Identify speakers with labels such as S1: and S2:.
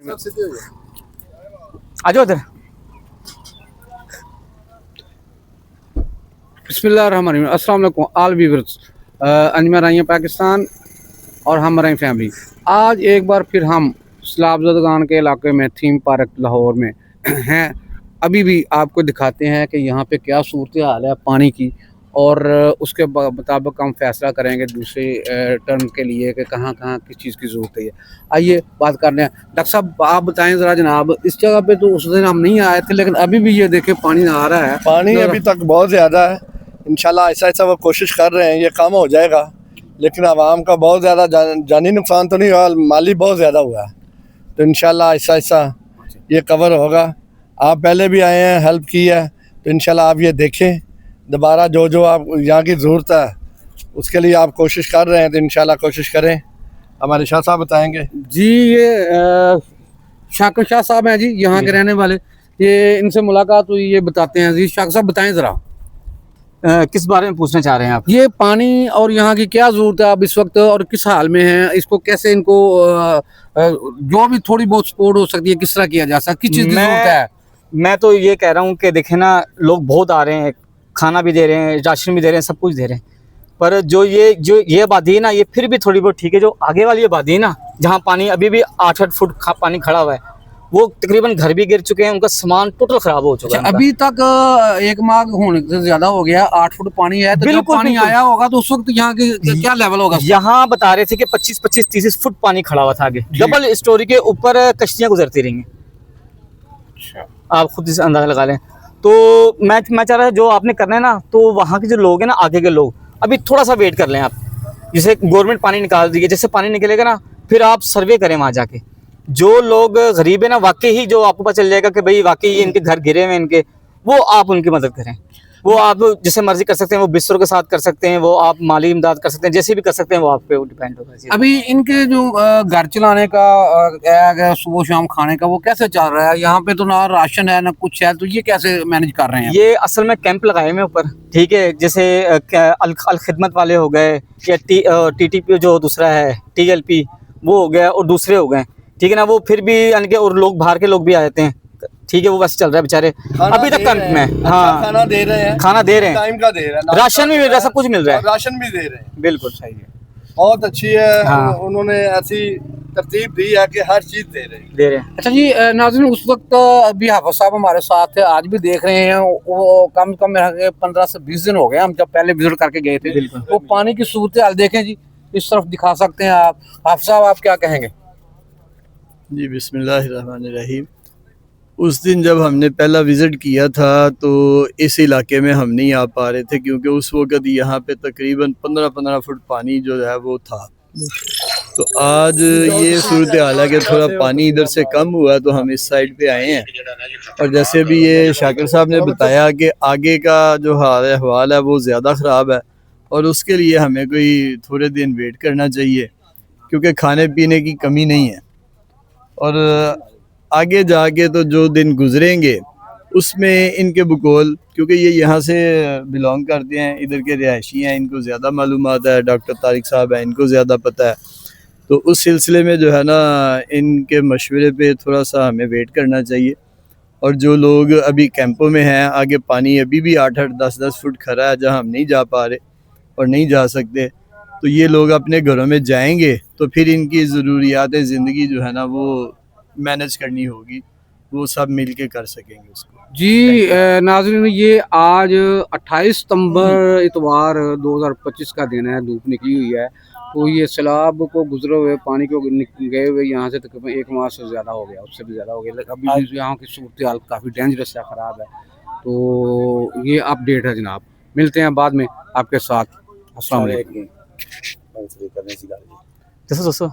S1: आ जाओ इधर।
S2: बिस्मिल्लाहिर्रहमानिर्रहीम। अस्सलाम वालेकुम ऑल व्यूअर्स। अंजमन आई पाकिस्तान और हम रही फैमिली। आज एक बार फिर हम सलाबजदगान के इलाके में थीम पार्क लाहौर में हैं। अभी भी आपको दिखाते हैं कि यहाँ पे क्या सूरत हाल है पानी की, और उसके मुताबिक हम फैसला करेंगे दूसरे टर्म के लिए कि कहाँ कहाँ किस चीज़ की ज़रूरत है। आइए बात कर रहे हैं। डॉक्टर साहब आप बताएं ज़रा जनाब, इस जगह पे तो उस दिन हम नहीं आए थे, लेकिन अभी भी ये देखें पानी आ रहा है।
S3: पानी अभी तक बहुत ज़्यादा है। इंशाल्लाह ऐसा ऐसा वो कोशिश कर रहे हैं, ये कम हो जाएगा, लेकिन आवाम का बहुत ज़्यादा जानी नुकसान तो नहीं हुआ, माली बहुत ज़्यादा हुआ है। तो इंशाल्लाह ऐसा ऐसा ये कवर होगा। आप पहले भी आए हैं, हेल्प की है, तो इंशाल्लाह आप ये देखें दोबारा जो जो आप यहाँ की ज़रूरत है उसके लिए आप कोशिश कर रहे हैं, तो इंशाल्लाह कोशिश करें। हमारे शाह साहब बताएंगे
S2: जी। ये शाकिर शाह साहब हैं जी, यहाँ के रहने वाले। ये इनसे मुलाकात हुई, ये बताते हैं जी। शाकिर साहब बताएं ज़रा,
S1: किस बारे में पूछना चाह रहे हैं आप?
S2: ये पानी और यहाँ की क्या ज़रूरत है अब इस वक्त, और किस हाल में है, इसको कैसे इनको जो भी थोड़ी बहुत सपोर्ट हो सकती है किस तरह किया जा सकता है, किस चीज़ की ज़रूरत है?
S1: मैं तो ये कह रहा हूँ कि देखे ना, लोग बहुत आ रहे हैं, खाना भी दे रहे हैं, राशन भी दे रहे हैं, सब कुछ दे रहे हैं, पर जो ये आबादी है ना, ये फिर भी थोड़ी बहुत ठीक है। जो आगे वाली आबादी है ना, जहाँ पानी अभी भी 8-8 फुट पानी खड़ा हुआ है, वो तकरीबन घर भी गिर चुके हैं, उनका सामान टोटल खराब हो चुका है।
S2: अभी तक एक माह होने से ज्यादा हो गया, 8 फुट पानी है। तो जब पानी आया होगा तो उस वक्त यहाँ की क्या लेवल होगा?
S1: यहाँ बता रहे थे कि 25-30 फुट पानी खड़ा हुआ था आगे, डबल स्टोरी के ऊपर कश्तियाँ गुजरती रही हैं। आप खुद इसे अंदाजा लगा लें। तो मैं चाह रहा था जो आपने करना है ना, तो वहाँ के जो लोग हैं ना, आगे के लोग अभी थोड़ा सा वेट कर लें आप। जैसे गवर्नमेंट पानी निकाल दी है, जैसे पानी निकलेगा ना, फिर आप सर्वे करें वहाँ जाके। जो लोग गरीब है ना, वाकई ही जो आपको पता चल जाएगा कि भाई वाकई इनके घर गिरे हुए इनके, वो आप उनकी मदद करें। वो आप जैसे मर्जी कर सकते हैं, वो बिस्तरों के साथ कर सकते हैं, वो आप माली इमदाद कर सकते हैं, जैसे भी कर सकते हैं, वो आप पे डिपेंड होगा।
S2: अभी इनके जो घर चलाने का सुबह शाम खाने का वो कैसे चल रहा है? यहाँ पे तो ना राशन है ना कुछ है, तो ये कैसे मैनेज कर रहे हैं?
S1: ये असल में कैंप लगाए हुए ऊपर, ठीक है। जैसे अल खिदमत वाले हो गए, या TTP जो दूसरा है TLP वो हो गया, और दूसरे हो गए, ठीक है ना। वो फिर भी यानी कि और लोग बाहर के लोग भी आ जाते हैं, ठीक है। वो बस चल रहा है बेचारे अभी तक कैंप में। हाँ,
S3: खाना दे रहे हैं,
S1: खाना दे रहे हैं,
S3: टाइम का दे रहे हैं,
S1: राशन भी मिल रहा है, सब कुछ मिल रहा है,
S3: राशन भी दे रहे हैं।
S1: बिल्कुल सही है,
S3: बहुत अच्छी है।
S1: हाँ।
S3: उन्होंने ऐसी तरतीब दी है कि हर चीज दे रहे हैं।
S2: अच्छा जी नाज़रीन, उस वक्त अभी हाफिज साहब हमारे साथ थे, आज भी देख रहे हैं। वो कम से कम 15 से 20 दिन हो गए हम जब पहले विजिट करके गए थे। वो पानी की सूरत हाल देखें जी, इस तरफ दिखा सकते हैं आप। हाफिज साहब आप क्या कहेंगे?
S4: जी बिस्मिल्लाहिर्रहमानिर्रहीम। उस दिन जब हमने पहला विज़िट किया था तो इस इलाके में हम नहीं आ पा रहे थे, क्योंकि उस वक़्त यहाँ पे तकरीबन 15-15 फुट पानी जो है वो था। तो आज ये सूरत हाल है कि थोड़ा पानी इधर से कम हुआ तो हम इस साइड पे आए हैं। और जैसे भी ये शाकिर साहब ने बताया कि आगे का जो हाल है हवाल है वो ज़्यादा ख़राब है, और उसके लिए हमें कोई थोड़े दिन वेट करना चाहिए, क्योंकि खाने पीने की कमी नहीं है। और आगे जाके तो जो दिन गुजरेंगे उसमें इनके बकौल, क्योंकि ये यहाँ से बिलोंग करते हैं, इधर के रिहायशी हैं, इनको ज़्यादा मालूमात है, डॉक्टर तारिक साहब हैं, इनको ज़्यादा पता है। तो उस सिलसिले में जो है ना, इनके मशवरे पे थोड़ा सा हमें वेट करना चाहिए। और जो लोग अभी कैंपों में हैं, आगे पानी अभी भी 8-8, 10-10 फुट खड़ा है जहाँ हम नहीं जा पा रहे और नहीं जा सकते, तो ये लोग अपने घरों में जाएंगे तो फिर इनकी ज़रूरियात ज़िंदगी जो है ना वो मैनेज करनी होगी, वो सब मिल के कर सकेंगे उसको।
S2: जी नाज़रीन, ये आज 28 सितंबर इतवार 2025 का दिन है, धूप निकली हुई है। तो ये सैलाब को गुजरे हुए पानी को गए हुए यहाँ से तकरीबन 1 माह से ज़्यादा हो गया, उससे भी ज़्यादा हो गया। अभी भी यहाँ की सूरत हाल काफ़ी डेंजरस है, ख़राब है। तो ये अपडेट है जनाब, मिलते हैं बाद में आपके साथ। अस्सलाम वालेकुम।
S1: दोस्तों